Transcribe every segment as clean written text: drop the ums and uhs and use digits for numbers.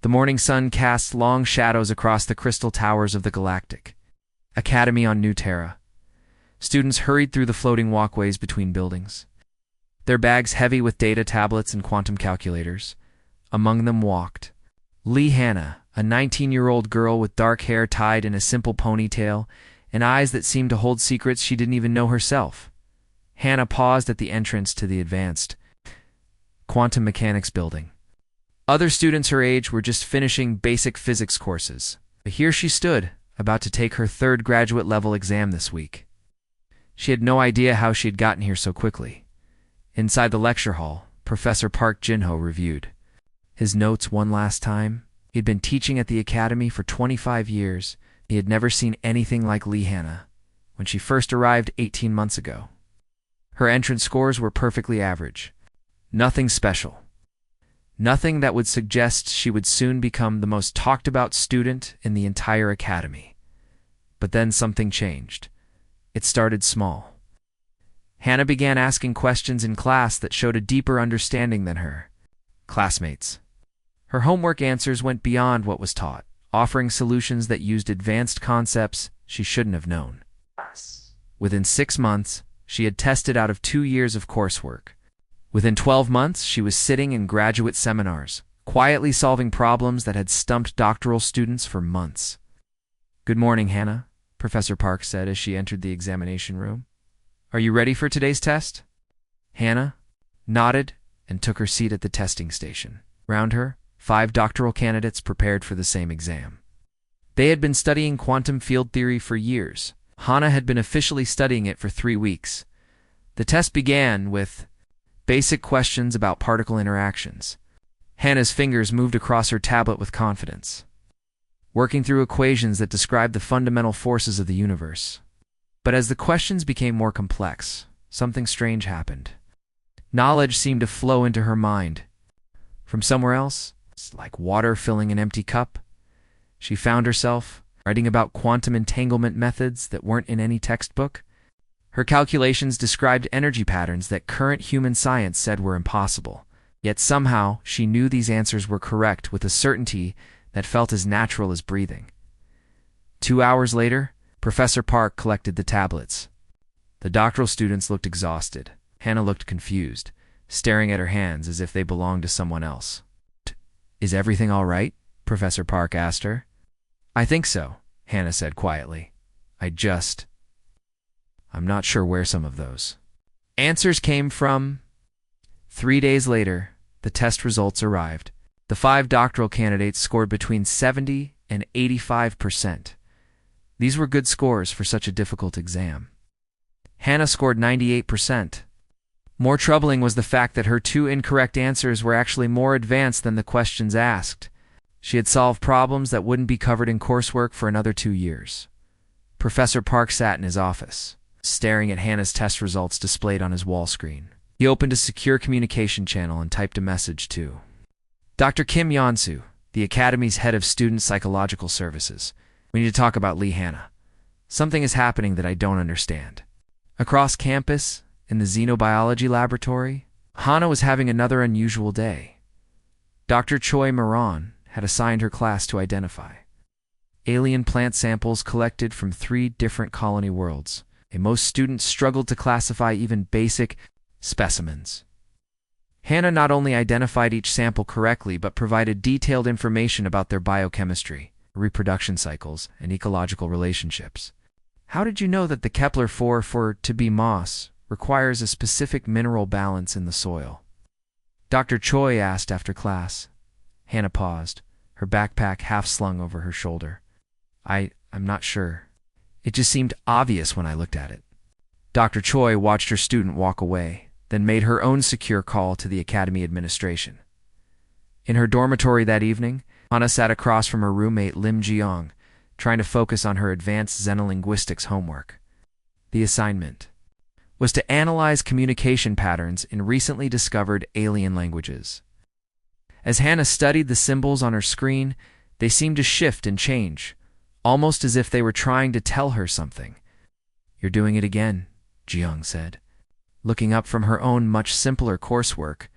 The morning sun cast long shadows across the crystal towers of the Galactic Academy on New Terra. Students hurried through the floating walkways between buildings, their bags heavy with data tablets and quantum calculators. Among them walked Lee Hannah, a 19-year-old girl with dark hair tied in a simple ponytail and eyes that seemed to hold secrets she didn't even know herself. Hannah paused at the entrance to the advanced quantum mechanics building. Other students her age were just finishing basic physics courses, but here she stood, about to take her third graduate-level exam this week. She had no idea how she had gotten here so quickly. Inside the lecture hall, Professor Park Jinho reviewed his notes one last time. He had been teaching at the academy for 25 years. He had never seen anything like Lee Hannah when she first arrived 18 months ago. Her entrance scores were perfectly average. Nothing special. Nothing that would suggest she would soon become the most talked-about student in the entire academy. But then something changed. It started small. Hannah began asking questions in class that showed a deeper understanding than her classmates. Her homework answers went beyond what was taught, offering solutions that used advanced concepts she shouldn't have known. Within 6 months, she had tested out of 2 years of coursework. Within 12 months, she was sitting in graduate seminars, quietly solving problems that had stumped doctoral students for months. "Good morning, Hannah," Professor Park said as she entered the examination room. "Are you ready for today's test?" Hannah nodded and took her seat at the testing station. Round her, 5 doctoral candidates prepared for the same exam. They had been studying quantum field theory for years. Hannah had been officially studying it for 3 weeks. The test began with basic questions about particle interactions. Hannah's fingers moved across her tablet with confidence, working through equations that described the fundamental forces of the universe. But as the questions became more complex, something strange happened. Knowledge seemed to flow into her mind from somewhere else, like water filling an empty cup. She found herself writing about quantum entanglement methods that weren't in any textbook. Her calculations described energy patterns that current human science said were impossible. Yet somehow, she knew these answers were correct with a certainty that felt as natural as breathing. 2 hours later, Professor Park collected the tablets. The doctoral students looked exhausted. Hannah looked confused, staring at her hands as if they belonged to someone else. "Is everything all right?" Professor Park asked her. "I think so," Hannah said quietly. I'm not sure where some of those answers came from." 3 days later, the test results arrived. The 5 doctoral candidates scored between 70 and 85%. These were good scores for such a difficult exam. Hannah scored 98%. More troubling was the fact that her 2 incorrect answers were actually more advanced than the questions asked. She had solved problems that wouldn't be covered in coursework for another 2 years. Professor Park sat in his office, staring at Hannah's test results displayed on his wall screen. He opened a secure communication channel and typed a message to Dr. Kim Yonsu, the Academy's head of Student Psychological Services. "We need to talk about Lee Hannah. Something is happening that I don't understand." Across campus, in the xenobiology laboratory, Hannah was having another unusual day. Dr. Choi Moran had assigned her class to identify alien plant samples collected from 3 different colony worlds. Most students struggled to classify even basic specimens. Hannah not only identified each sample correctly but provided detailed information about their biochemistry, reproduction cycles, and ecological relationships. "How did you know that the Kepler-4 for to be moss requires a specific mineral balance in the soil?" Dr. Choi asked after class. Hannah paused, her backpack half slung over her shoulder. I'm not sure. It just seemed obvious when I looked at it." Dr. Choi watched her student walk away, then made her own secure call to the academy administration. In her dormitory that evening, Hannah sat across from her roommate Lim Jiong, trying to focus on her advanced xenolinguistics homework. The assignment was to analyze communication patterns in recently discovered alien languages. As Hannah studied the symbols on her screen, they seemed to shift and change, almost as if they were trying to tell her something. "You're doing it again," Jiyoung said, looking up from her own much simpler coursework.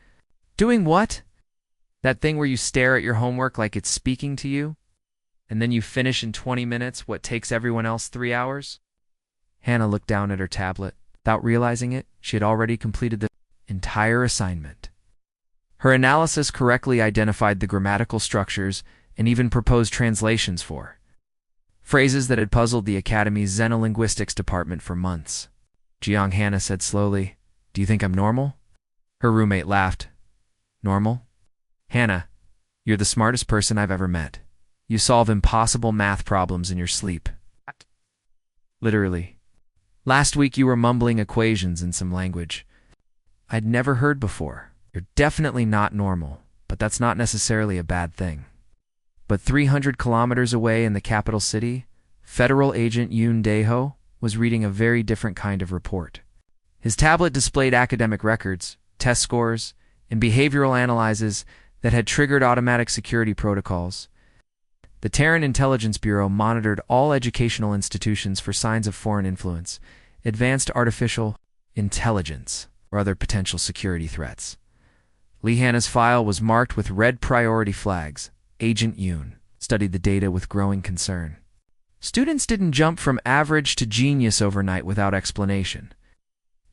"Doing what?" That thing where you stare at your homework like it's speaking to you, and then you finish in 20 minutes what takes everyone else 3 hours? Hannah looked down at her tablet. Without realizing it, she had already completed the entire assignment. Her analysis correctly identified the grammatical structures and even proposed translations for phrases that had puzzled the Academy's Xenolinguistics department for months. Jiang, Hannah said slowly, "Do you think I'm normal?" Her roommate laughed. "Normal? Hannah, you're the smartest person I've ever met. You solve impossible math problems in your sleep." Literally. Last week you were mumbling equations in some language I'd never heard before. You're definitely not normal, but that's not necessarily a bad thing. But 300 kilometers away in the capital city, Federal Agent Yoon Dae-ho was reading a very different kind of report. His tablet displayed academic records, test scores, and behavioral analyses that had triggered automatic security protocols. The Terran Intelligence Bureau monitored all educational institutions for signs of foreign influence, advanced artificial intelligence, or other potential security threats. Lee Hannah's file was marked with red priority flags. Agent Yoon studied the data with growing concern. Students didn't jump from average to genius overnight without explanation.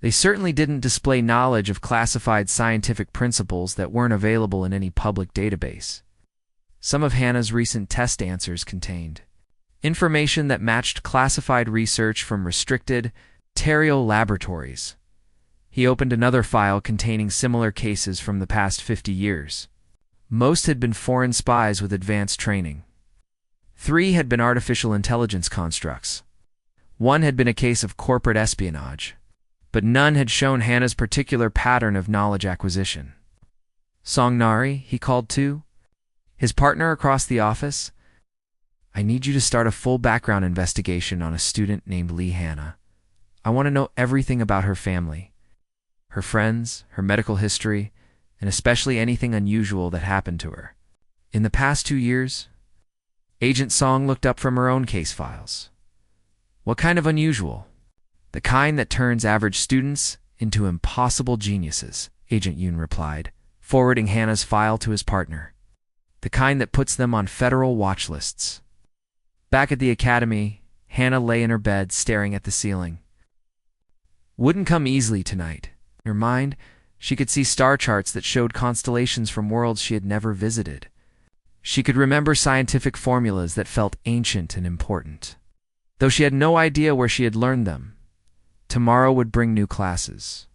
They certainly didn't display knowledge of classified scientific principles that weren't available in any public database. Some of Hannah's recent test answers contained information that matched classified research from restricted Terreal laboratories. He opened another file containing similar cases from the past 50 years. Most had been foreign spies with advanced training. 3 had been artificial intelligence constructs. 1 had been a case of corporate espionage. But none had shown Hannah's particular pattern of knowledge acquisition. "Song Nari," he called to his partner across the office. "I need you to start a full background investigation on a student named Lee Hannah. I want to know everything about her family, her friends, her medical history, and especially anything unusual that happened to her. In the past 2 years?" Agent Song looked up from her own case files. "What kind of unusual?" "The kind that turns average students into impossible geniuses," Agent Yoon replied, forwarding Hannah's file to his partner. "The kind that puts them on federal watch lists." Back at the academy, Hannah lay in her bed staring at the ceiling. Wouldn't come easily tonight. In her mind, she could see star charts that showed constellations from worlds she had never visited. She could remember scientific formulas that felt ancient and important, though she had no idea where she had learned them. Tomorrow would bring new classes,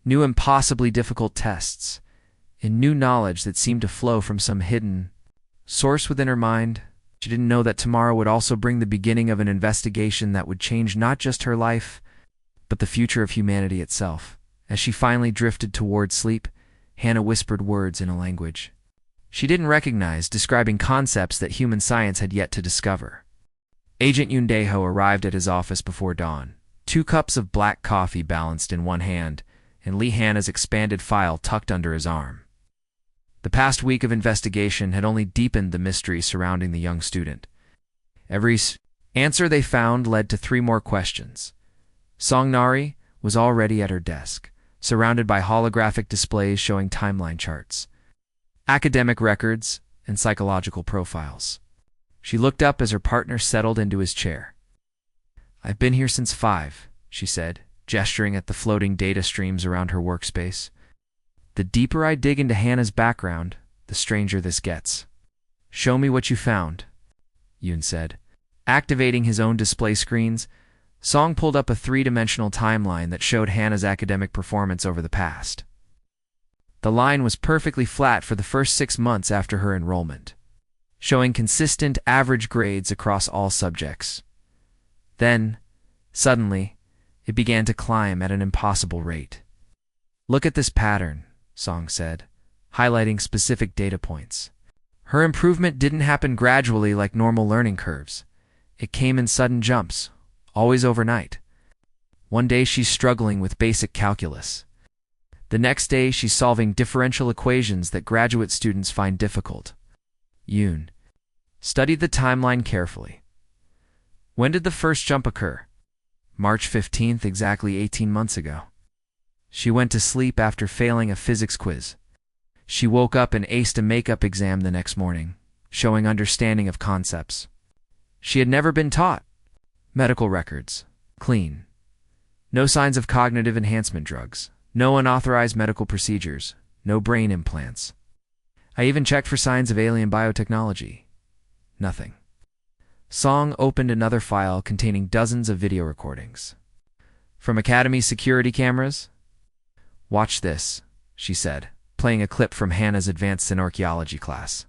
new impossibly difficult tests, and new knowledge that seemed to flow from some hidden source within her mind. She didn't know that tomorrow would also bring the beginning of an investigation that would change not just her life, but the future of humanity itself. As she finally drifted toward sleep, Hannah whispered words in a language she didn't recognize, describing concepts that human science had yet to discover. Agent Yoon Dae-ho arrived at his office before dawn, 2 cups of black coffee balanced in one hand, and Lee Hannah's expanded file tucked under his arm. The past week of investigation had only deepened the mystery surrounding the young student. Every answer they found led to 3 more questions. Song Nari was already at her desk, surrounded by holographic displays showing timeline charts, academic records, and psychological profiles. She looked up as her partner settled into his chair. "I've been here since 5, she said, gesturing at the floating data streams around her workspace. "The deeper I dig into Hannah's background, the stranger this gets." "Show me what you found," Yoon said. Activating his own display screens, Song pulled up a 3-dimensional timeline that showed Hannah's academic performance over the past. The line was perfectly flat for the first 6 months after her enrollment, showing consistent average grades across all subjects. Then, suddenly, it began to climb at an impossible rate. "Look at this pattern," Song said, highlighting specific data points. Her improvement didn't happen gradually like normal learning curves. It came in sudden jumps, always overnight. One day she's struggling with basic calculus. The next day she's solving differential equations that graduate students find difficult. Yoon studied the timeline carefully. "When did the first jump occur?" "March 15th, exactly 18 months ago. She went to sleep after failing a physics quiz. She woke up and aced a makeup exam the next morning, showing understanding of concepts she had never been taught. Medical records. Clean. No signs of cognitive enhancement drugs. No unauthorized medical procedures. No brain implants. I even checked for signs of alien biotechnology. Nothing. Song opened another file containing dozens of video recordings. From Academy's security cameras? "Watch this," she said, playing a clip from Hannah's Advanced in Archaeology class.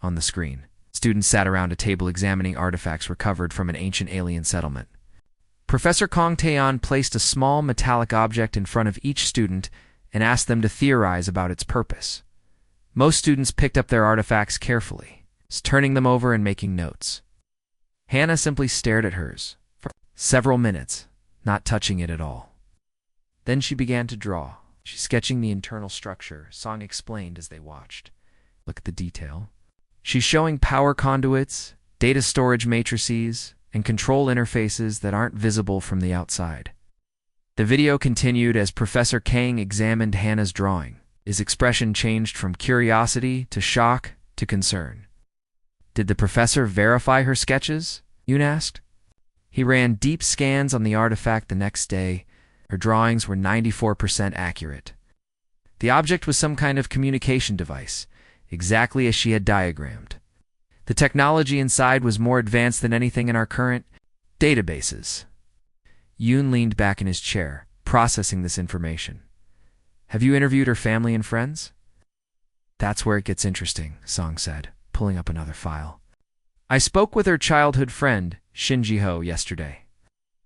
On the screen, students sat around a table examining artifacts recovered from an ancient alien settlement. Professor Kong Taeyeon placed a small metallic object in front of each student and asked them to theorize about its purpose. Most students picked up their artifacts carefully, turning them over and making notes. Hannah simply stared at hers for several minutes, not touching it at all. Then she began to draw. She's sketching the internal structure, Song explained as they watched. Look at the detail. She's showing power conduits, data storage matrices, and control interfaces that aren't visible from the outside. The video continued as Professor Kang examined Hannah's drawing. His expression changed from curiosity to shock to concern. "Did the professor verify her sketches?" Yoon asked. He ran deep scans on the artifact the next day. Her drawings were 94% accurate. The object was some kind of communication device, exactly as she had diagrammed. The technology inside was more advanced than anything in our current databases. Yoon leaned back in his chair, processing this information. "Have you interviewed her family and friends?" "That's where it gets interesting," Song said, pulling up another file. "I spoke with her childhood friend, Shin Ji-ho, yesterday.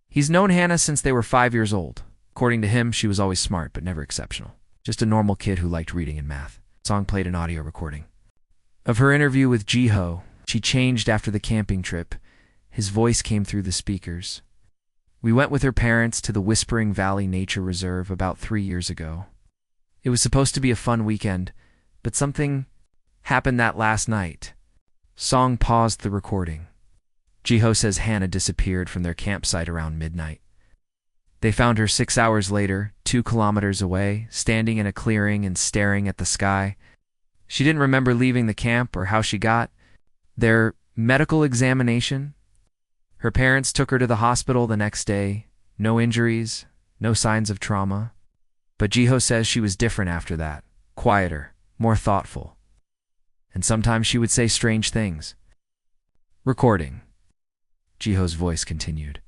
He's known Hannah since they were 5 years old. According to him, she was always smart, but never exceptional. Just a normal kid who liked reading and math." Song played an audio recording of her interview with Ji-ho. She changed after the camping trip. His voice came through the speakers. "We went with her parents to the Whispering Valley Nature Reserve about 3 years ago. It was supposed to be a fun weekend, but something happened that last night." Song paused the recording. Ji-ho says Hannah disappeared from their campsite around midnight. They found her 6 hours later, 2 kilometers away, standing in a clearing and staring at the sky. She didn't remember leaving the camp or how she got their medical examination. Her parents took her to the hospital the next day. No injuries, no signs of trauma. But Ji-ho says she was different after that, quieter, more thoughtful. And sometimes she would say strange things. Recording. Ji-ho's voice continued.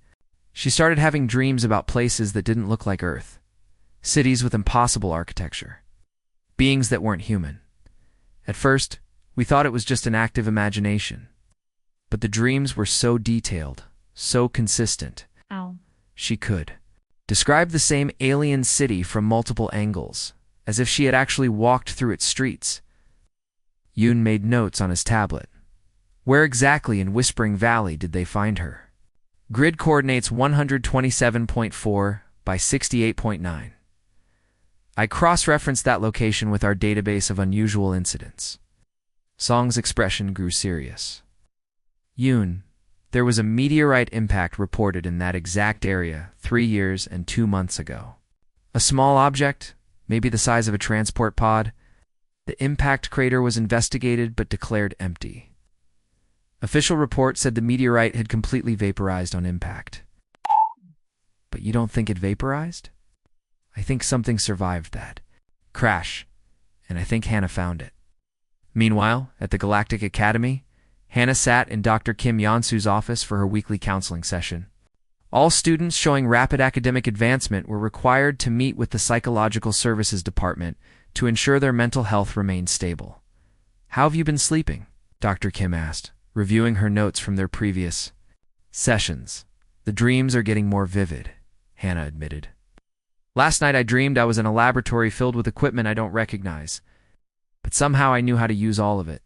"She started having dreams about places that didn't look like Earth. Cities with impossible architecture. Beings that weren't human. At first, we thought it was just an active imagination. But the dreams were so detailed, so consistent. She could describe the same alien city from multiple angles, as if she had actually walked through its streets." Yoon made notes on his tablet. "Where exactly in Whispering Valley did they find her?" "Grid coordinates 127.4 by 68.9. I cross-referenced that location with our database of unusual incidents." Song's expression grew serious. "Yoon, there was a meteorite impact reported in that exact area 3 years and 2 months ago. A small object, maybe the size of a transport pod. The impact crater was investigated but declared empty. Official report said the meteorite had completely vaporized on impact." "But you don't think it vaporized?" "I think something survived that crash, and I think Hannah found it." Meanwhile, at the Galactic Academy, Hannah sat in Dr. Kim Yeonsu's office for her weekly counseling session. All students showing rapid academic advancement were required to meet with the Psychological Services Department to ensure their mental health remained stable. "How have you been sleeping?" Dr. Kim asked, reviewing her notes from their previous sessions. "The dreams are getting more vivid," Hannah admitted. "Last night I dreamed I was in a laboratory filled with equipment I don't recognize. But somehow I knew how to use all of it.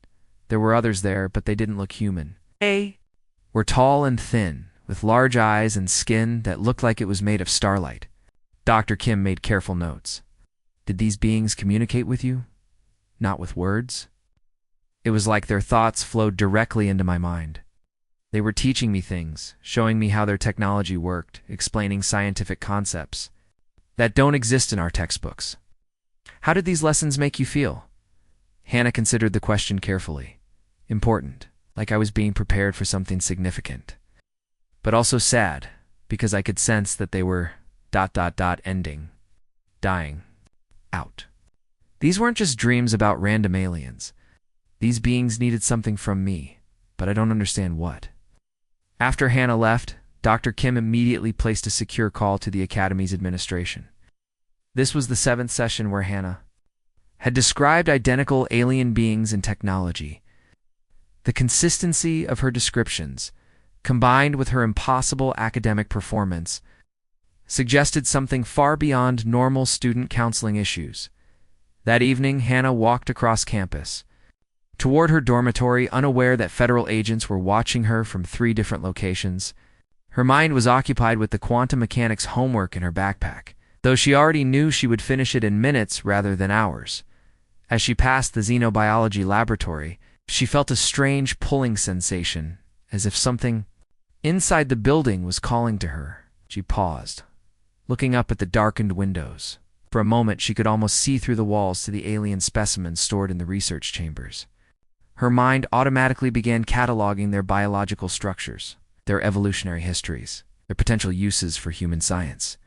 There were others there, but they didn't look human. They were tall and thin, with large eyes and skin that looked like it was made of starlight." Dr. Kim made careful notes. "Did these beings communicate with you? Not with words? It was like their thoughts flowed directly into my mind. They were teaching me things, showing me how their technology worked, explaining scientific concepts that don't exist in our textbooks." "How did these lessons make you feel?" Hannah considered the question carefully. Important, like I was being prepared for something significant. But also sad, because I could sense that they were ... ending. Dying. Out. These weren't just dreams about random aliens. These beings needed something from me, but I don't understand what. After Hannah left, Dr. Kim immediately placed a secure call to the Academy's administration. This was the 7th session where Hannah had described identical alien beings and technology. The consistency of her descriptions, combined with her impossible academic performance, suggested something far beyond normal student counseling issues. That evening, Hannah walked across campus, toward her dormitory, unaware that federal agents were watching her from 3 different locations. Her mind was occupied with the quantum mechanics homework in her backpack, though she already knew she would finish it in minutes rather than hours. As she passed the xenobiology laboratory, she felt a strange pulling sensation, as if something inside the building was calling to her. She paused, looking up at the darkened windows. For a moment, she could almost see through the walls to the alien specimens stored in the research chambers. Her mind automatically began cataloging their biological structures, their evolutionary histories, their potential uses for human science.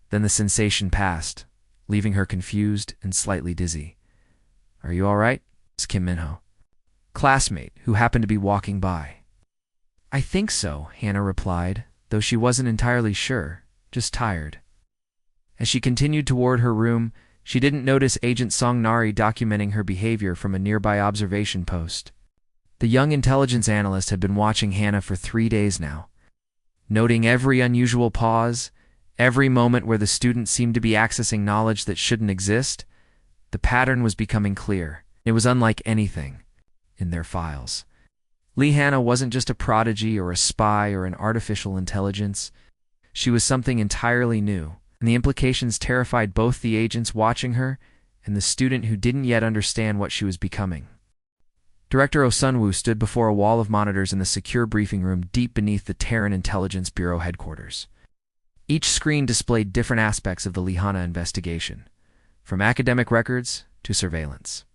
Then the sensation passed, leaving her confused and slightly dizzy. "Are you all right?" asked Kim Minho, classmate who happened to be walking by. "I think so," Hannah replied, though she wasn't entirely sure, just tired. As she continued toward her room, she didn't notice Agent Song Nari documenting her behavior from a nearby observation post. The young intelligence analyst had been watching Hannah for 3 days now, noting every unusual pause, every moment where the student seemed to be accessing knowledge that shouldn't exist. The pattern was becoming clear. It was unlike anything in their files. Hannah wasn't just a prodigy or a spy or an artificial intelligence. She was something entirely new, and the implications terrified both the agents watching her and the student who didn't yet understand what she was becoming. Director Oh Sunwoo stood before a wall of monitors in the secure briefing room deep beneath the Terran Intelligence Bureau headquarters. Each screen displayed different aspects of the Hannah investigation, from academic records to surveillance,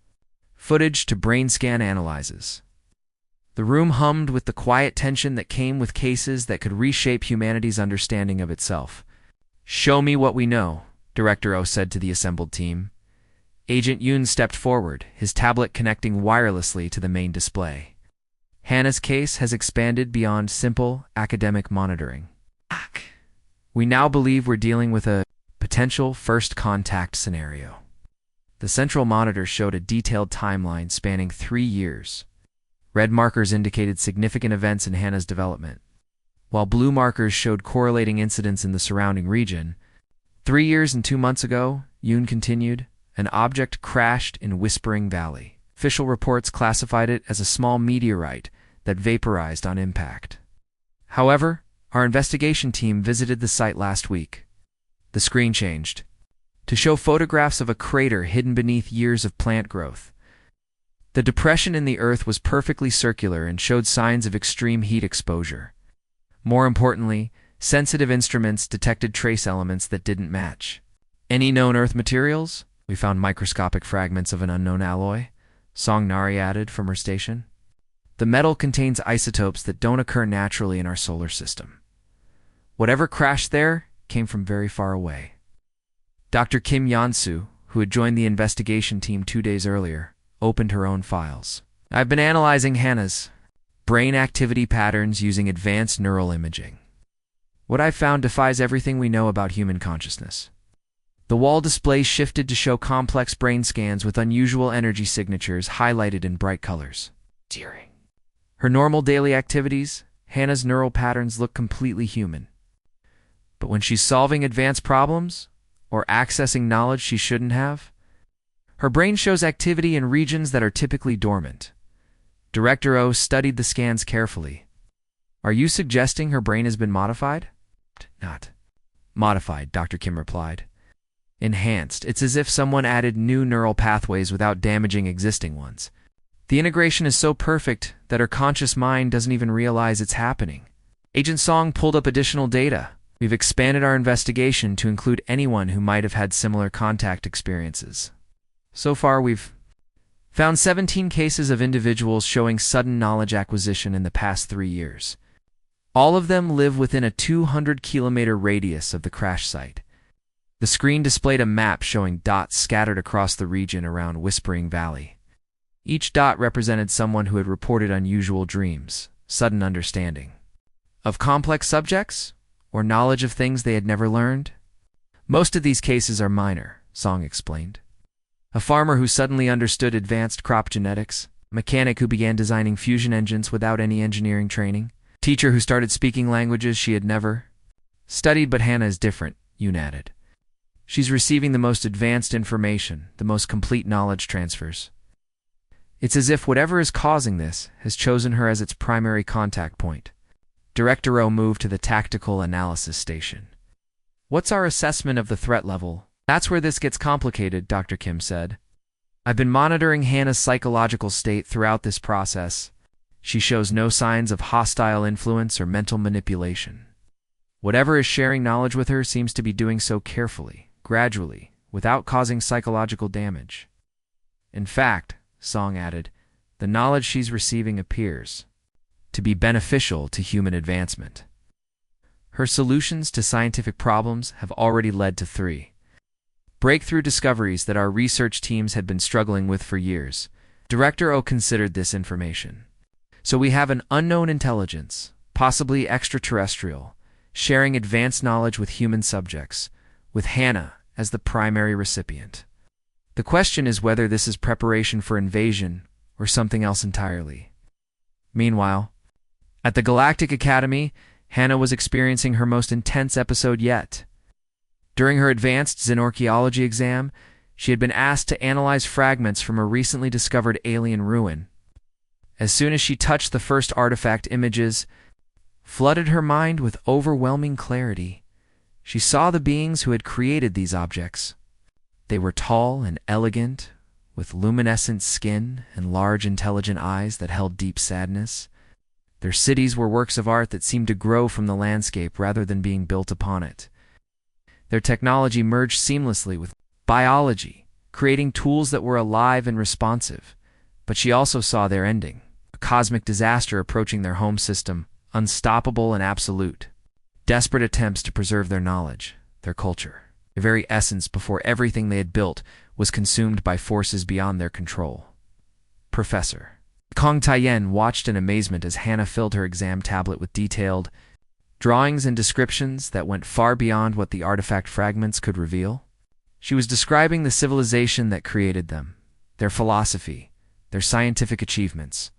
footage to brain scan analyses. The room hummed with the quiet tension that came with cases that could reshape humanity's understanding of itself. "Show me what we know," Director Oh said to the assembled team. Agent Yoon stepped forward, his tablet connecting wirelessly to the main display. "Hannah's case has expanded beyond simple academic monitoring. We now believe we're dealing with a potential first contact scenario." The central monitor showed a detailed timeline spanning 3 years. Red markers indicated significant events in Hannah's development, while blue markers showed correlating incidents in the surrounding region. 3 years and 2 months ago, Yoon continued, an object crashed in Whispering Valley. Official reports classified it as a small meteorite that vaporized on impact. However, our investigation team visited the site last week. The screen changed to show photographs of a crater hidden beneath years of plant growth. The depression in the earth was perfectly circular and showed signs of extreme heat exposure. More importantly, sensitive instruments detected trace elements that didn't match any known Earth materials. "We found microscopic fragments of an unknown alloy," Song Nari added from her station. "The metal contains isotopes that don't occur naturally in our solar system. Whatever crashed there came from very far away." Dr. Kim Yeon-soo, who had joined the investigation team 2 days earlier, opened her own files. "I've been analyzing Hannah's brain activity patterns using advanced neural imaging. What I've found defies everything we know about human consciousness." The wall display shifted to show complex brain scans with unusual energy signatures highlighted in bright colors. During her normal daily activities, Hannah's neural patterns look completely human. But when she's solving advanced problems or accessing knowledge she shouldn't have, her brain shows activity in regions that are typically dormant. Director Oh studied the scans carefully. "Are you suggesting her brain has been modified?" "Not modified," Dr. Kim replied. "Enhanced. It's as if someone added new neural pathways without damaging existing ones. The integration is so perfect that her conscious mind doesn't even realize it's happening." Agent Song pulled up additional data. "We've expanded our investigation to include anyone who might have had similar contact experiences. So far, we've found 17 cases of individuals showing sudden knowledge acquisition in the past 3 years. All of them live within a 200-kilometer radius of the crash site. The screen displayed a map showing dots scattered across the region around Whispering Valley. Each dot represented someone who had reported unusual dreams, sudden understanding of complex subjects, or knowledge of things they had never learned. Most of these cases are minor, Song explained. A farmer who suddenly understood advanced crop genetics, a mechanic who began designing fusion engines without any engineering training, a teacher who started speaking languages she had never studied. But Hannah is different, Yoon added. She's receiving the most advanced information, the most complete knowledge transfers. It's as if whatever is causing this has chosen her as its primary contact point. Director O moved to the tactical analysis station. What's our assessment of the threat level? That's where this gets complicated, Dr. Kim said. I've been monitoring Hannah's psychological state throughout this process. She shows no signs of hostile influence or mental manipulation. Whatever is sharing knowledge with her seems to be doing so carefully, gradually, without causing psychological damage. In fact, Song added, the knowledge she's receiving appears to be beneficial to human advancement. Her solutions to scientific problems have already led to 3 breakthrough discoveries that our research teams had been struggling with for years. Director O considered this information. So we have an unknown intelligence, possibly extraterrestrial, sharing advanced knowledge with human subjects, with Hannah as the primary recipient. The question is whether this is preparation for invasion or something else entirely. Meanwhile, at the Galactic Academy, Hannah was experiencing her most intense episode yet. During her advanced xenorchaeology exam, she had been asked to analyze fragments from a recently discovered alien ruin. As soon as she touched the first artifact, images flooded her mind with overwhelming clarity. She saw the beings who had created these objects. They were tall and elegant, with luminescent skin and large intelligent eyes that held deep sadness. Their cities were works of art that seemed to grow from the landscape rather than being built upon it. Their technology merged seamlessly with biology, creating tools that were alive and responsive. But she also saw their ending, a cosmic disaster approaching their home system, unstoppable and absolute. Desperate attempts to preserve their knowledge, their culture, their very essence before everything they had built was consumed by forces beyond their control. Professor Kong Taiyen watched in amazement as Hannah filled her exam tablet with detailed drawings and descriptions that went far beyond what the artifact fragments could reveal. She was describing the civilization that created them, their philosophy, their scientific achievements,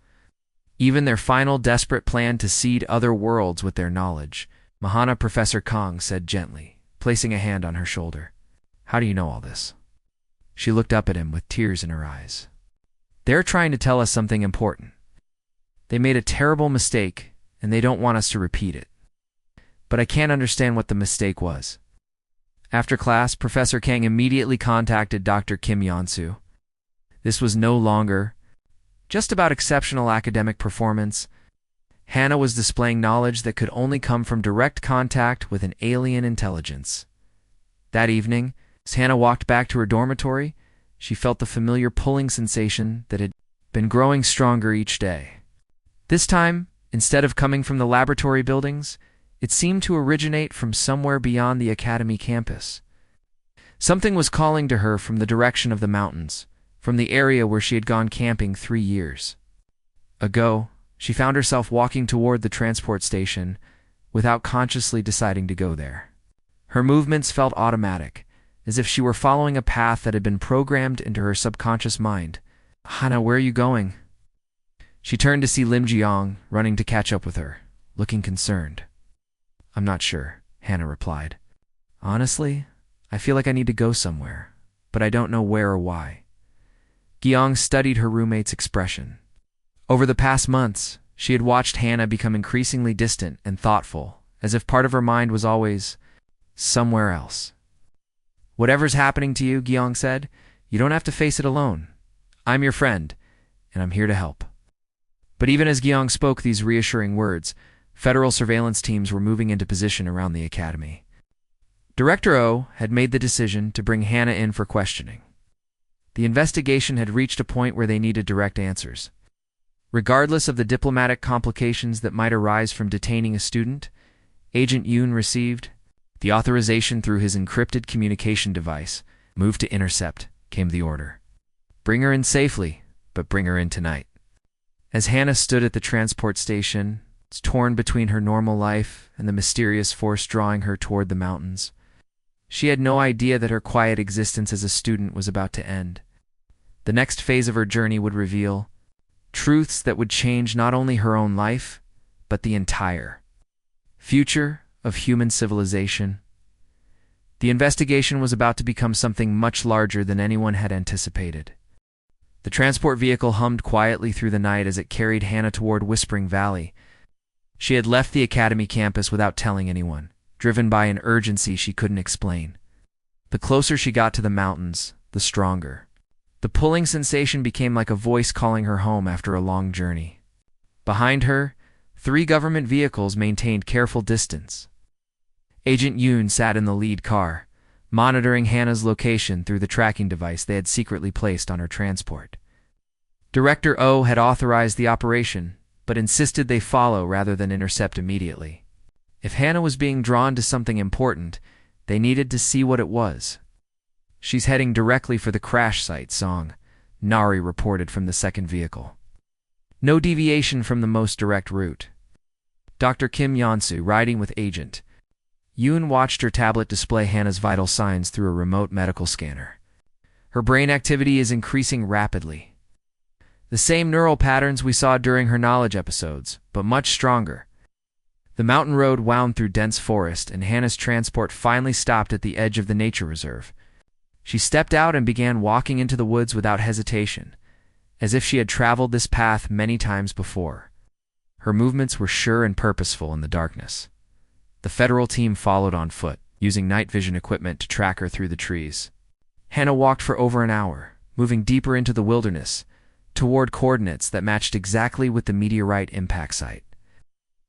even their final desperate plan to seed other worlds with their knowledge. Mahana, Professor Kong said gently, placing a hand on her shoulder. How do you know all this? She looked up at him with tears in her eyes. They're trying to tell us something important. They made a terrible mistake, and they don't want us to repeat it. But I can't understand what the mistake was. After class, Professor Kang immediately contacted Dr. Kim Yonsu. This was no longer just about exceptional academic performance. Hannah was displaying knowledge that could only come from direct contact with an alien intelligence. That evening, as Hannah walked back to her dormitory, she felt the familiar pulling sensation that had been growing stronger each day. This time, instead of coming from the laboratory buildings, it seemed to originate from somewhere beyond the academy campus. Something was calling to her from the direction of the mountains, from the area where she had gone camping 3 years ago. She found herself walking toward the transport station without consciously deciding to go there. Her movements felt automatic, as if she were following a path that had been programmed into her subconscious mind. Hannah, where are you going? She turned to see Lim Jiang running to catch up with her, looking concerned. I'm not sure, Hannah replied. Honestly, I feel like I need to go somewhere, but I don't know where or why. Giang studied her roommate's expression. Over the past months, she had watched Hannah become increasingly distant and thoughtful, as if part of her mind was always somewhere else. Whatever's happening to you, Giang said, you don't have to face it alone. I'm your friend, and I'm here to help. But even as Giang spoke these reassuring words, federal surveillance teams were moving into position around the academy. Director O had made the decision to bring Hannah in for questioning. The investigation had reached a point where they needed direct answers. Regardless of the diplomatic complications that might arise from detaining a student, Agent Yoon received the authorization through his encrypted communication device. Move to intercept, came the order. Bring her in safely, but bring her in tonight. As Hannah stood at the transport station, torn between her normal life and the mysterious force drawing her toward the mountains, she had no idea that her quiet existence as a student was about to end. The next phase of her journey would reveal truths that would change not only her own life, but the entire future of human civilization. The investigation was about to become something much larger than anyone had anticipated. The transport vehicle hummed quietly through the night as it carried Hannah toward Whispering Valley. She had left the academy campus without telling anyone, driven by an urgency she couldn't explain. The closer she got to the mountains, the stronger. The pulling sensation became like a voice calling her home after a long journey. Behind her, 3 government vehicles maintained careful distance. Agent Yoon sat in the lead car, monitoring Hannah's location through the tracking device they had secretly placed on her transport. Director Oh had authorized the operation, but insisted they follow rather than intercept immediately. If Hannah was being drawn to something important, they needed to see what it was. She's heading directly for the crash site, Song, Nari reported from the second vehicle. No deviation from the most direct route. Dr. Kim Yeonsu, riding with Agent Yoon, watched her tablet display Hannah's vital signs through a remote medical scanner. Her brain activity is increasing rapidly. The same neural patterns we saw during her knowledge episodes, but much stronger. The mountain road wound through dense forest, and Hannah's transport finally stopped at the edge of the nature reserve. She stepped out and began walking into the woods without hesitation, as if she had traveled this path many times before. Her movements were sure and purposeful in the darkness. The federal team followed on foot, using night vision equipment to track her through the trees. Hannah walked for over an hour, moving deeper into the wilderness, toward coordinates that matched exactly with the meteorite impact site.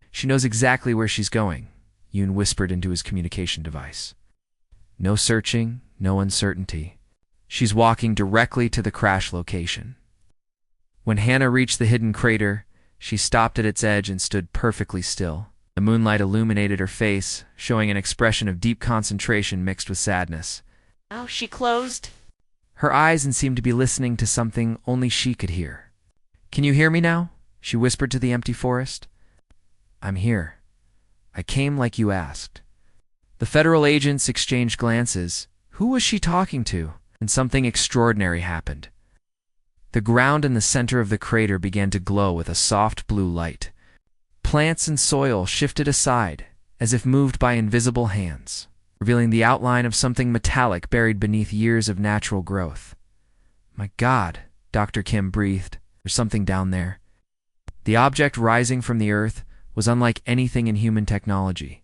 She knows exactly where she's going, Yoon whispered into his communication device. No searching, no uncertainty. She's walking directly to the crash location. When Hannah reached the hidden crater, she stopped at its edge and stood perfectly still. The moonlight illuminated her face, showing an expression of deep concentration mixed with sadness. Oh, she closed. Her eyes seemed to be listening to something only she could hear. Can you hear me now? She whispered to the empty forest. I'm here. I came like you asked. The federal agents exchanged glances. Who was she talking to? And something extraordinary happened. The ground in the center of the crater began to glow with a soft blue light. Plants and soil shifted aside, as if moved by invisible hands, revealing the outline of something metallic buried beneath years of natural growth. My God, Dr. Kim breathed. There's something down there. The object rising from the earth was unlike anything in human technology.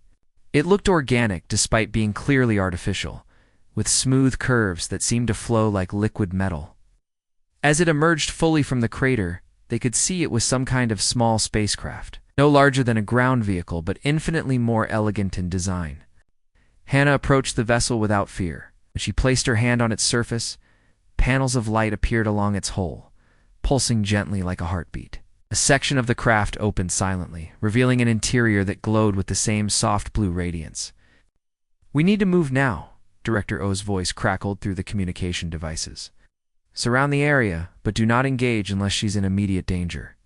It looked organic despite being clearly artificial, with smooth curves that seemed to flow like liquid metal. As it emerged fully from the crater, they could see it was some kind of small spacecraft, no larger than a ground vehicle but infinitely more elegant in design. Hannah approached the vessel without fear. When she placed her hand on its surface, panels of light appeared along its hull, pulsing gently like a heartbeat. A section of the craft opened silently, revealing an interior that glowed with the same soft blue radiance. We need to move now, Director O's voice crackled through the communication devices. Surround the area, but do not engage unless she's in immediate danger.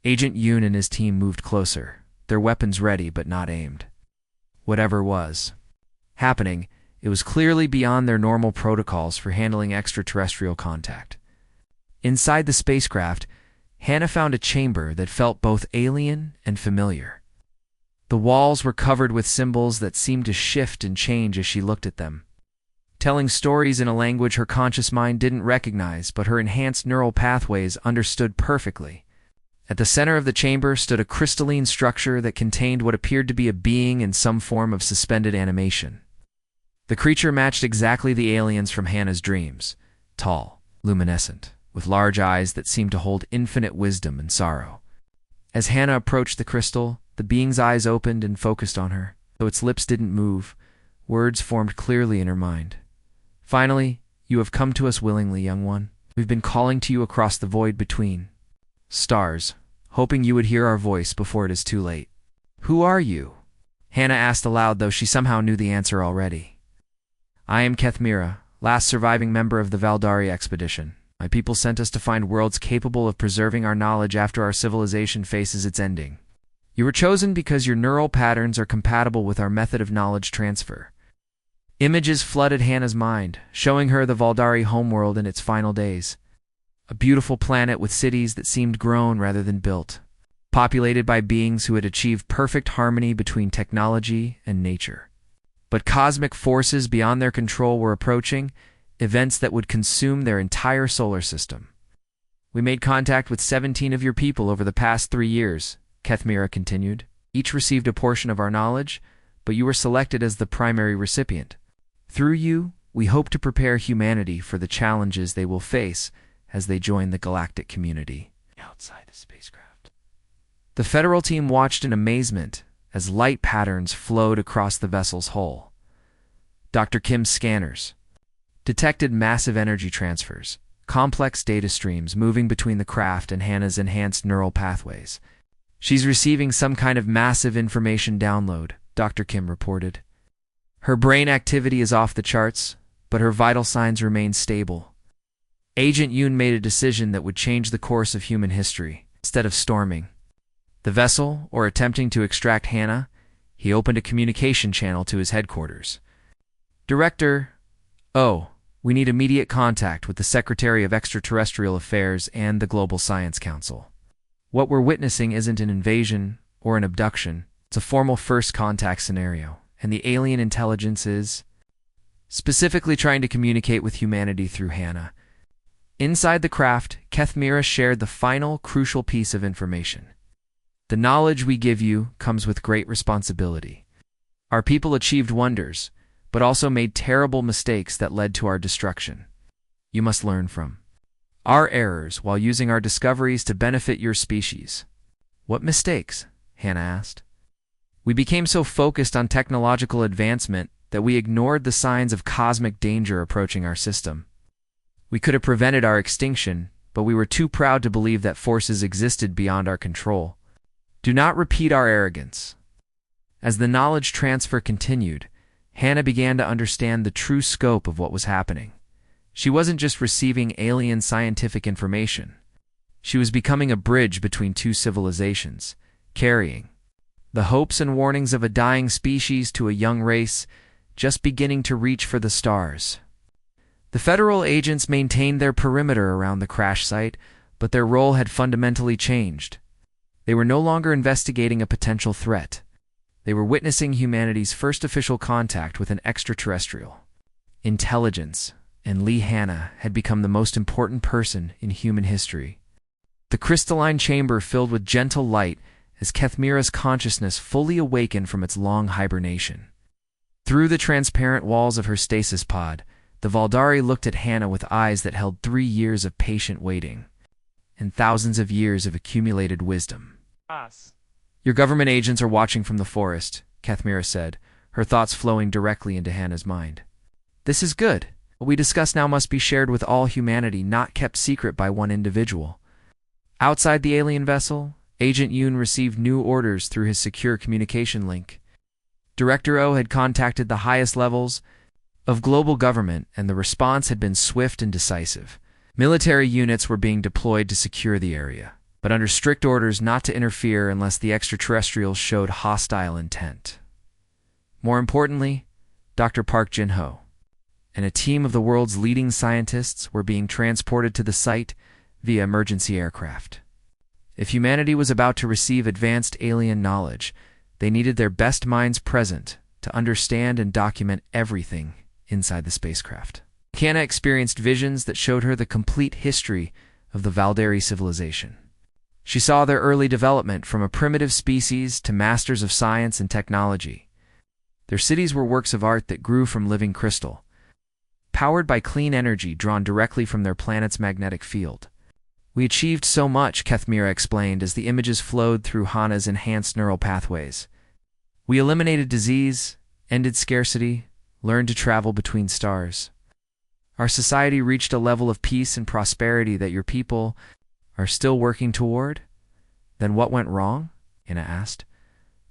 Agent Yoon and his team moved closer, their weapons ready but not aimed. Whatever was happening, it was clearly beyond their normal protocols for handling extraterrestrial contact. Inside the spacecraft, Hannah found a chamber that felt both alien and familiar. The walls were covered with symbols that seemed to shift and change as she looked at them, telling stories in a language her conscious mind didn't recognize, but her enhanced neural pathways understood perfectly. At the center of the chamber stood a crystalline structure that contained what appeared to be a being in some form of suspended animation. The creature matched exactly the aliens from Hannah's dreams, tall, luminescent, with large eyes that seemed to hold infinite wisdom and sorrow. As Hannah approached the crystal, the being's eyes opened and focused on her. Though its lips didn't move, words formed clearly in her mind. Finally, You have come to us willingly, young one. We've been calling to you across the void between stars, hoping you would hear our voice before it is too late. Who are you? Hannah asked aloud, though she somehow knew the answer already. I am Kethmira, last surviving member of the Valdari expedition. My people sent us to find worlds capable of preserving our knowledge after our civilization faces its ending. You were chosen because your neural patterns are compatible with our method of knowledge transfer. Images flooded Hannah's mind, showing her the Valdari homeworld in its final days. A beautiful planet with cities that seemed grown rather than built, populated by beings who had achieved perfect harmony between technology and nature. But cosmic forces beyond their control were approaching, events that would consume their entire solar system. We made contact with 17 of your people over the past 3 years, Kethmira continued. Each received a portion of our knowledge, but you were selected as the primary recipient. Through you, we hope to prepare humanity for the challenges they will face as they join the galactic community outside the spacecraft. The Federal team watched in amazement as light patterns flowed across the vessel's hull. Dr. Kim's scanners detected massive energy transfers, complex data streams moving between the craft and Hannah's enhanced neural pathways. She's receiving some kind of massive information download, Dr. Kim reported. Her brain activity is off the charts, but her vital signs remain stable. Agent Yoon made a decision that would change the course of human history. Instead of storming the vessel or attempting to extract Hannah, he opened a communication channel to his headquarters. Director, we need immediate contact with the Secretary of Extraterrestrial Affairs and the Global Science Council. What we're witnessing isn't an invasion or an abduction. It's a formal first contact scenario, and the alien intelligence is specifically trying to communicate with humanity through Hannah. Inside the craft, Kethmira shared the final, crucial piece of information. The knowledge we give you comes with great responsibility. Our people achieved wonders, but also made terrible mistakes that led to our destruction. You must learn from our errors while using our discoveries to benefit your species. What mistakes? Hannah asked. We became so focused on technological advancement that we ignored the signs of cosmic danger approaching our system. We could have prevented our extinction, but we were too proud to believe that forces existed beyond our control. Do not repeat our arrogance. As the knowledge transfer continued, Hannah began to understand the true scope of what was happening. She wasn't just receiving alien scientific information. She was becoming a bridge between two civilizations, carrying the hopes and warnings of a dying species to a young race just beginning to reach for the stars. The Federal agents maintained their perimeter around the crash site, but their role had fundamentally changed. They were no longer investigating a potential threat. They were witnessing humanity's first official contact with an extraterrestrial. Intelligence and Lee Hannah had become the most important person in human history. The crystalline chamber filled with gentle light as Kethmira's consciousness fully awakened from its long hibernation. Through the transparent walls of her stasis pod, the Valdari looked at Hannah with eyes that held 3 years of patient waiting and thousands of years of accumulated wisdom. Your government agents are watching from the forest, Kethmira said, her thoughts flowing directly into Hannah's mind. This is good. What we discuss now must be shared with all humanity, not kept secret by one individual. Outside the alien vessel, Agent Yoon received new orders through his secure communication link. Director O had contacted the highest levels of global government, and the response had been swift and decisive. Military units were being deployed to secure the area, but under strict orders not to interfere unless the extraterrestrials showed hostile intent. More importantly, Dr. Park Jin-ho and a team of the world's leading scientists were being transported to the site via emergency aircraft. If humanity was about to receive advanced alien knowledge, they needed their best minds present to understand and document everything inside the spacecraft. Hannah experienced visions that showed her the complete history of the Valdari civilization. She saw their early development from a primitive species to masters of science and technology. Their cities were works of art that grew from living crystal, powered by clean energy drawn directly from their planet's magnetic field. We achieved so much, Kethmira explained as the images flowed through Hannah's enhanced neural pathways. We eliminated disease, ended scarcity, learned to travel between stars. Our society reached a level of peace and prosperity that your people are still working toward? Then what went wrong? Anna asked.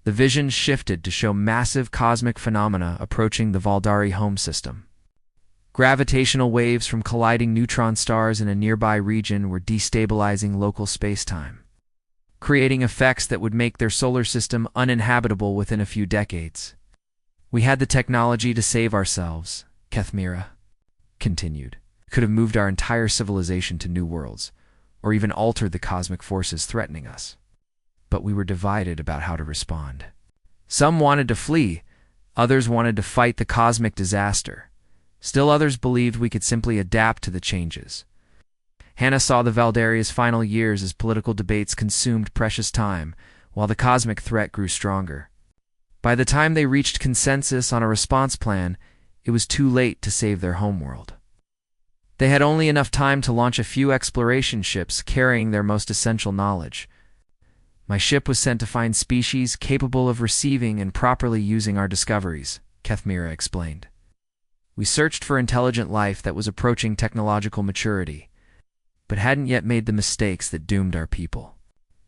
The vision shifted to show massive cosmic phenomena approaching the Valdari home system. Gravitational waves from colliding neutron stars in a nearby region were destabilizing local spacetime, creating effects that would make their solar system uninhabitable within a few decades. We had the technology to save ourselves, Kethmira continued. Could have moved our entire civilization to new worlds, or even altered the cosmic forces threatening us. But we were divided about how to respond. Some wanted to flee, others wanted to fight the cosmic disaster. Still others believed we could simply adapt to the changes. Hannah saw the Valdaria's final years as political debates consumed precious time, while the cosmic threat grew stronger. By the time they reached consensus on a response plan, it was too late to save their homeworld. They had only enough time to launch a few exploration ships carrying their most essential knowledge. My ship was sent to find species capable of receiving and properly using our discoveries, Kethmira explained. We searched for intelligent life that was approaching technological maturity, but hadn't yet made the mistakes that doomed our people.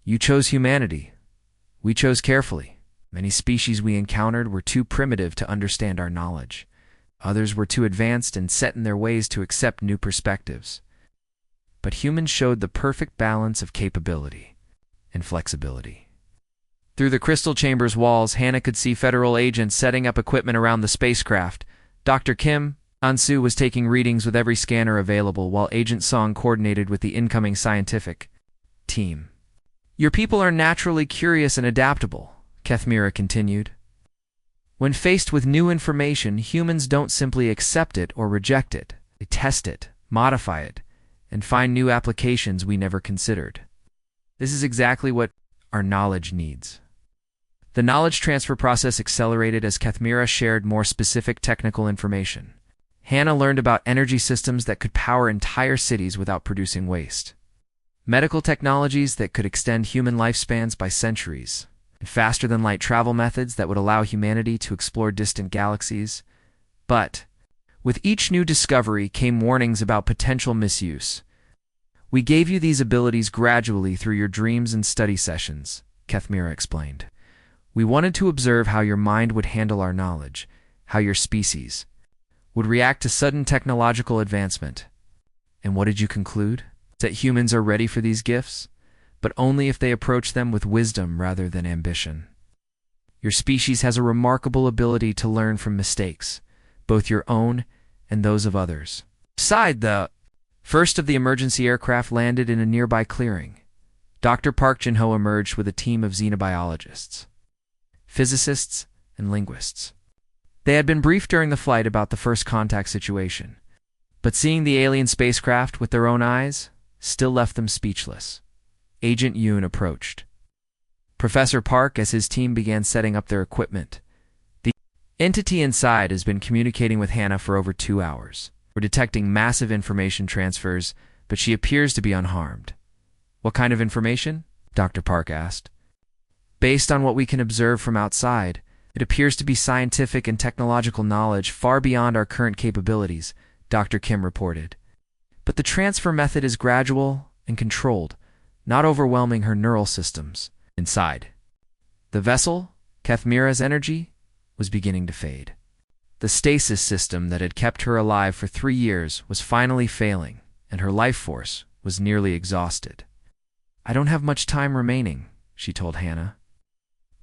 You chose humanity. We chose carefully. Many species we encountered were too primitive to understand our knowledge. Others were too advanced and set in their ways to accept new perspectives. But humans showed the perfect balance of capability and flexibility. Through the crystal chamber's walls, Hannah could see federal agents setting up equipment around the spacecraft. Dr. Kim Ansu was taking readings with every scanner available, while Agent Song coordinated with the incoming scientific team. Your people are naturally curious and adaptable, Kethmira continued. When faced with new information, humans don't simply accept it or reject it. They test it, modify it, and find new applications we never considered. This is exactly what our knowledge needs. The knowledge transfer process accelerated as Kethmira shared more specific technical information. Hannah learned about energy systems that could power entire cities without producing waste, medical technologies that could extend human lifespans by centuries, and faster-than-light travel methods that would allow humanity to explore distant galaxies. But with each new discovery came warnings about potential misuse. We gave you these abilities gradually through your dreams and study sessions, Kethmira explained. We wanted to observe how your mind would handle our knowledge, how your species would react to sudden technological advancement. And what did you conclude? That humans are ready for these gifts, but only if they approach them with wisdom rather than ambition. Your species has a remarkable ability to learn from mistakes, both your own and those of others. The first of the emergency aircraft landed in a nearby clearing. Dr. Park Jin-ho emerged with a team of xenobiologists, physicists, and linguists. They had been briefed during the flight about the first contact situation, but seeing the alien spacecraft with their own eyes still left them speechless. Agent Yoon approached Professor Park as his team began setting up their equipment. The entity inside has been communicating with Hannah for over 2 hours. We're detecting massive information transfers, but she appears to be unharmed. What kind of information? Dr. Park asked. Based on what we can observe from outside, it appears to be scientific and technological knowledge far beyond our current capabilities, Dr. Kim reported. But the transfer method is gradual and controlled, not overwhelming her neural systems. Inside the vessel, Kethmira's energy was beginning to fade. The stasis system that had kept her alive for 3 years was finally failing, and her life force was nearly exhausted. I don't have much time remaining, she told Hannah.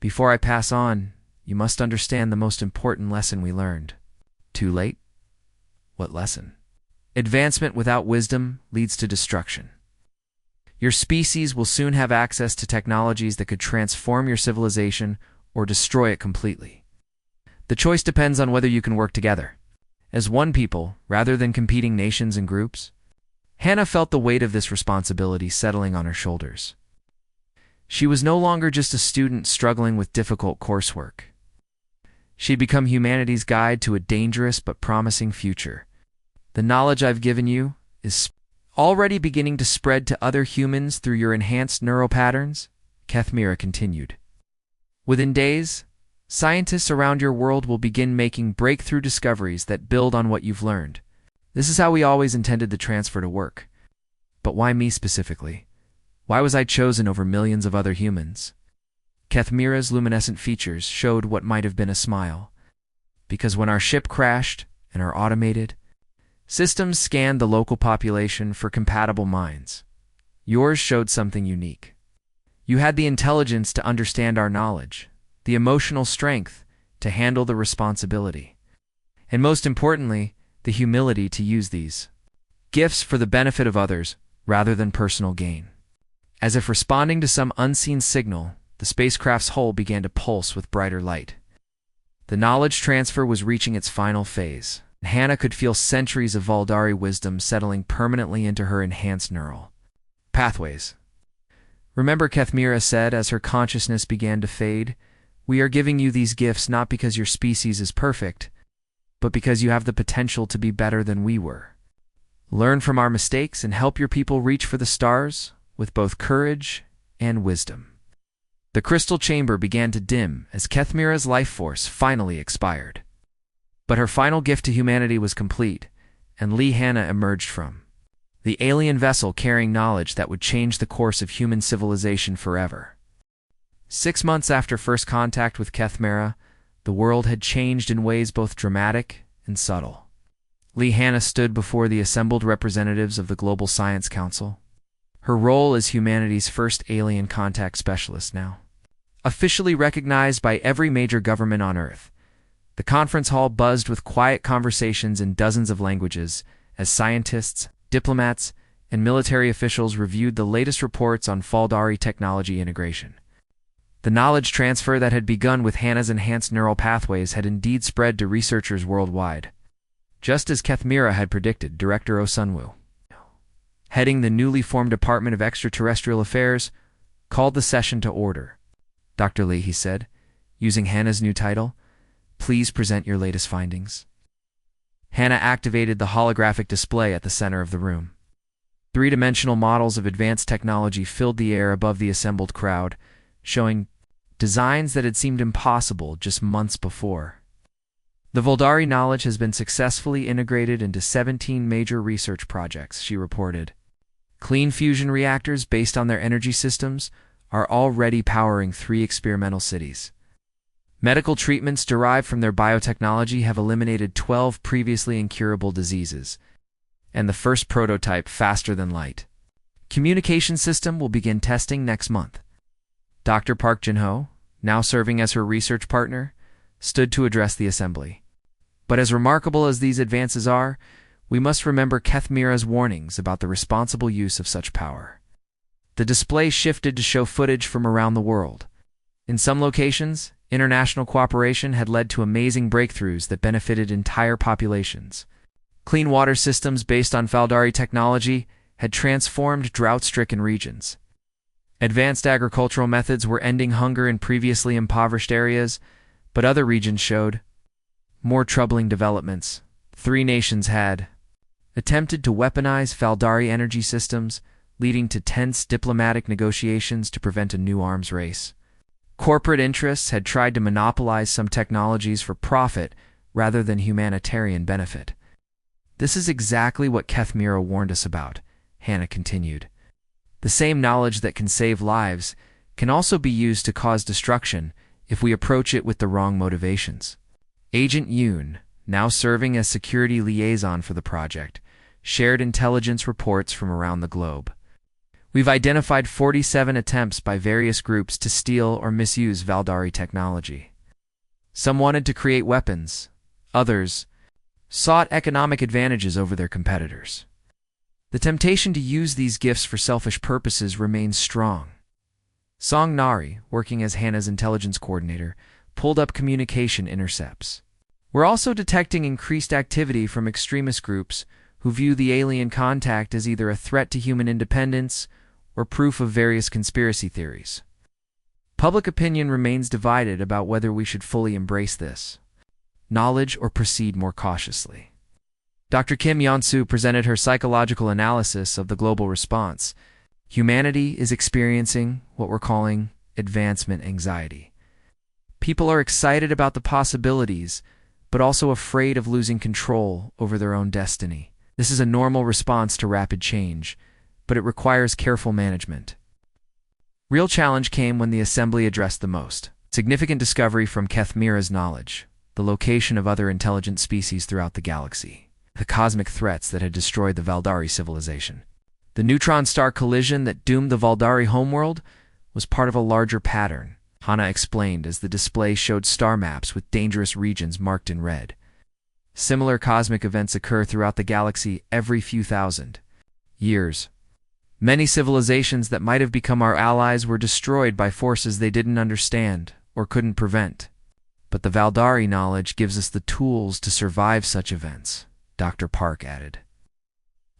Before I pass on, you must understand the most important lesson we learned. Too late? What lesson? Advancement without wisdom leads to destruction. Your species will soon have access to technologies that could transform your civilization or destroy it completely. The choice depends on whether you can work together, as one people, rather than competing nations and groups. Hannah felt the weight of this responsibility settling on her shoulders. She was no longer just a student struggling with difficult coursework. She'd become humanity's guide to a dangerous but promising future. The knowledge I've given you is already beginning to spread to other humans through your enhanced neural patterns, Kethmira continued. Within days, scientists around your world will begin making breakthrough discoveries that build on what you've learned. This is how we always intended the transfer to work. But why me specifically? Why was I chosen over millions of other humans? Kethmira's luminescent features showed what might have been a smile. Because when our ship crashed and our automated systems scanned the local population for compatible minds, yours showed something unique. You had the intelligence to understand our knowledge, the emotional strength to handle the responsibility, and most importantly, the humility to use these gifts for the benefit of others rather than personal gain. As if responding to some unseen signal, the spacecraft's hull began to pulse with brighter light. The knowledge transfer was reaching its final phase. Hannah could feel centuries of Valdari wisdom settling permanently into her enhanced neural pathways. Remember, Kethmira said as her consciousness began to fade, "We are giving you these gifts not because your species is perfect, but because you have the potential to be better than we were. Learn from our mistakes and help your people reach for the stars with both courage and wisdom." The crystal chamber began to dim as Kethmira's life force finally expired. But her final gift to humanity was complete, and Lee Hannah emerged from the alien vessel carrying knowledge that would change the course of human civilization forever. 6 months after first contact with Kethmira, the world had changed in ways both dramatic and subtle. Lee Hannah stood before the assembled representatives of the Global Science Council. Her role as humanity's first alien contact specialist now. Officially recognized by every major government on Earth, the conference hall buzzed with quiet conversations in dozens of languages as scientists, diplomats, and military officials reviewed the latest reports on Valdari technology integration. The knowledge transfer that had begun with Hannah's enhanced neural pathways had indeed spread to researchers worldwide. Just as Kethmira had predicted, Director Osunwu, heading the newly formed Department of Extraterrestrial Affairs, called the session to order. "Dr. Lee," he said, using Hannah's new title, "please present your latest findings." Hannah activated the holographic display at the center of the room. Three-dimensional models of advanced technology filled the air above the assembled crowd, showing designs that had seemed impossible just months before. The Valdari knowledge has been successfully integrated into 17 major research projects, she reported. Clean fusion reactors based on their energy systems are already powering 3 experimental cities. Medical treatments derived from their biotechnology have eliminated 12 previously incurable diseases, and the first prototype faster than light. Communication system will begin testing next month. Dr. Park Jin-ho, now serving as her research partner, stood to address the assembly. But as remarkable as these advances are, we must remember Kethmira's warnings about the responsible use of such power. The display shifted to show footage from around the world. In some locations, international cooperation had led to amazing breakthroughs that benefited entire populations. Clean water systems based on Valdari technology had transformed drought-stricken regions. Advanced agricultural methods were ending hunger in previously impoverished areas, but other regions showed more troubling developments. 3 nations had attempted to weaponize Valdari energy systems, leading to tense diplomatic negotiations to prevent a new arms race. Corporate interests had tried to monopolize some technologies for profit rather than humanitarian benefit. This is exactly what Kethmira warned us about, Hannah continued. The same knowledge that can save lives can also be used to cause destruction if we approach it with the wrong motivations. Agent Yoon, now serving as security liaison for the project, shared intelligence reports from around the globe. We've identified 47 attempts by various groups to steal or misuse Valdari technology. Some wanted to create weapons. Others sought economic advantages over their competitors. The temptation to use these gifts for selfish purposes remains strong. Song Nari, working as Hannah's intelligence coordinator, pulled up communication intercepts. We're also detecting increased activity from extremist groups who view the alien contact as either a threat to human independence or proof of various conspiracy theories. Public opinion remains divided about whether we should fully embrace this knowledge or proceed more cautiously. Dr. Kim Yeon-soo presented her psychological analysis of the global response. Humanity is experiencing what we're calling advancement anxiety. People are excited about the possibilities, but also afraid of losing control over their own destiny. This is a normal response to rapid change, but it requires careful management. Real challenge came when the assembly addressed the most significant discovery from Kethmira's knowledge, the location of other intelligent species throughout the galaxy, the cosmic threats that had destroyed the Valdari civilization. The neutron star collision that doomed the Valdari homeworld was part of a larger pattern, Hana explained as the display showed star maps with dangerous regions marked in red. Similar cosmic events occur throughout the galaxy every few thousand years. Many civilizations that might have become our allies were destroyed by forces they didn't understand or couldn't prevent. But the Valdari knowledge gives us the tools to survive such events, Dr. Park added.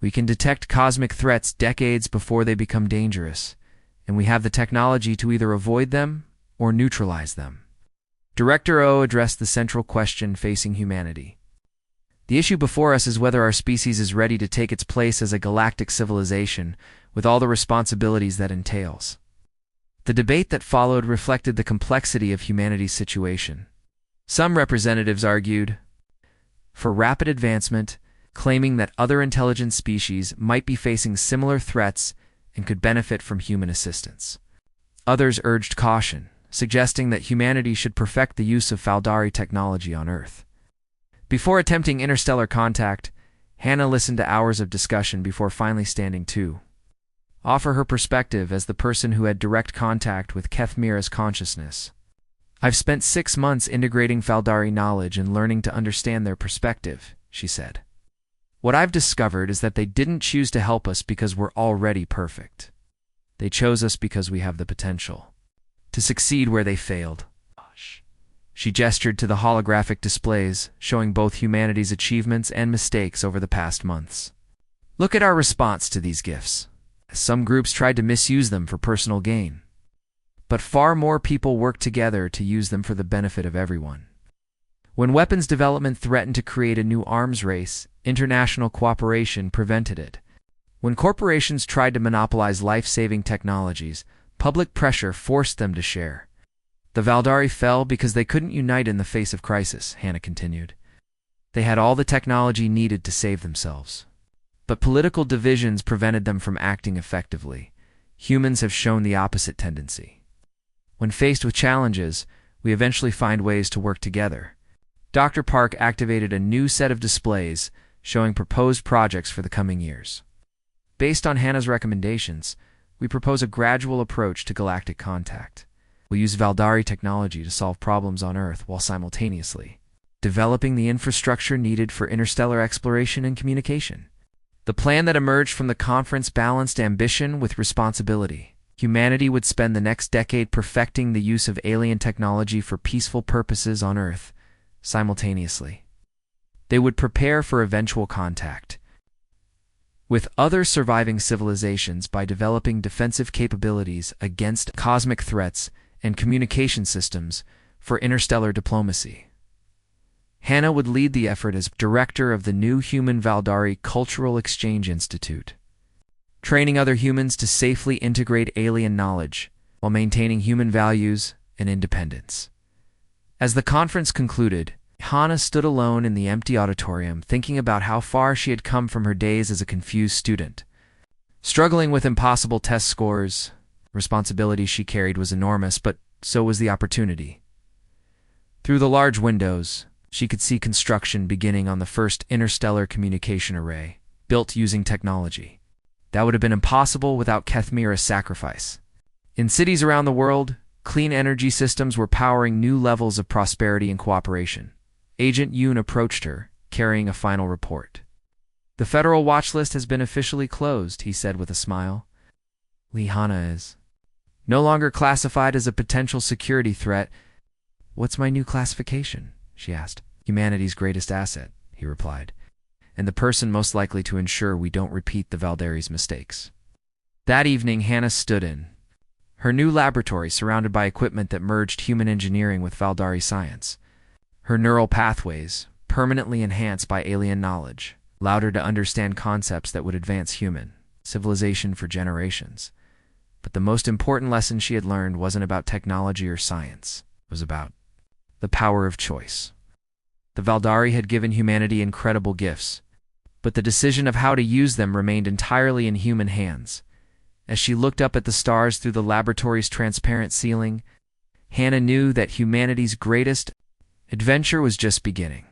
We can detect cosmic threats decades before they become dangerous, and we have the technology to either avoid them or neutralize them. Director O addressed the central question facing humanity. The issue before us is whether our species is ready to take its place as a galactic civilization with all the responsibilities that entails. The debate that followed reflected the complexity of humanity's situation. Some representatives argued for rapid advancement, claiming that other intelligent species might be facing similar threats and could benefit from human assistance. Others urged caution, suggesting that humanity should perfect the use of Valdari technology on Earth. Before attempting interstellar contact, Hana listened to hours of discussion before finally standing to offer her perspective as the person who had direct contact with Kethmira's consciousness. I've spent 6 months integrating Valdari knowledge and learning to understand their perspective, she said. What I've discovered is that they didn't choose to help us because we're already perfect. They chose us because we have the potential to succeed where they failed. She gestured to the holographic displays, showing both humanity's achievements and mistakes over the past months. Look at our response to these gifts. Some groups tried to misuse them for personal gain, but far more people worked together to use them for the benefit of everyone. When weapons development threatened to create a new arms race, international cooperation prevented it. When corporations tried to monopolize life-saving technologies, public pressure forced them to share. The Valdari fell because they couldn't unite in the face of crisis, Hana continued. They had all the technology needed to save themselves. But political divisions prevented them from acting effectively. Humans have shown the opposite tendency. When faced with challenges, we eventually find ways to work together. Dr. Park activated a new set of displays showing proposed projects for the coming years. Based on Hana's recommendations, we propose a gradual approach to galactic contact. We'll use Valdari technology to solve problems on Earth while simultaneously developing the infrastructure needed for interstellar exploration and communication. The plan that emerged from the conference balanced ambition with responsibility. Humanity would spend the next decade perfecting the use of alien technology for peaceful purposes on Earth, simultaneously. They would prepare for eventual contact with other surviving civilizations by developing defensive capabilities against cosmic threats and communication systems for interstellar diplomacy. Hana would lead the effort as director of the new Human Valdari Cultural Exchange Institute, training other humans to safely integrate alien knowledge while maintaining human values and independence. As the conference concluded, Hana stood alone in the empty auditorium thinking about how far she had come from her days as a confused student. Struggling with impossible test scores, responsibility she carried was enormous, but so was the opportunity. Through the large windows, she could see construction beginning on the first interstellar communication array, built using technology. That would have been impossible without Kethmira's sacrifice. In cities around the world, clean energy systems were powering new levels of prosperity and cooperation. Agent Yoon approached her, carrying a final report. The federal watchlist has been officially closed, he said with a smile. Hana is no longer classified as a potential security threat. What's my new classification? She asked. Humanity's greatest asset, he replied, and the person most likely to ensure we don't repeat the Valdari's mistakes. That evening, Hana stood in her new laboratory surrounded by equipment that merged human engineering with Valdari science. Her neural pathways, permanently enhanced by alien knowledge, allowed her to understand concepts that would advance human civilization for generations. But the most important lesson she had learned wasn't about technology or science. It was about the power of choice. The Valdari had given humanity incredible gifts, but the decision of how to use them remained entirely in human hands. As she looked up at the stars through the laboratory's transparent ceiling, Hannah knew that humanity's greatest adventure was just beginning.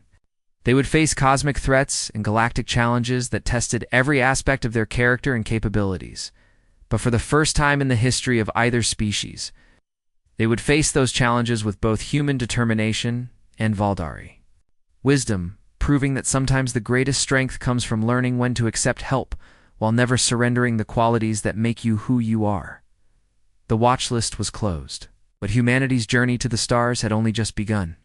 They would face cosmic threats and galactic challenges that tested every aspect of their character and capabilities. But for the first time in the history of either species, they would face those challenges with both human determination and Valdari wisdom, proving that sometimes the greatest strength comes from learning when to accept help while never surrendering the qualities that make you who you are. The watch list was closed, but humanity's journey to the stars had only just begun.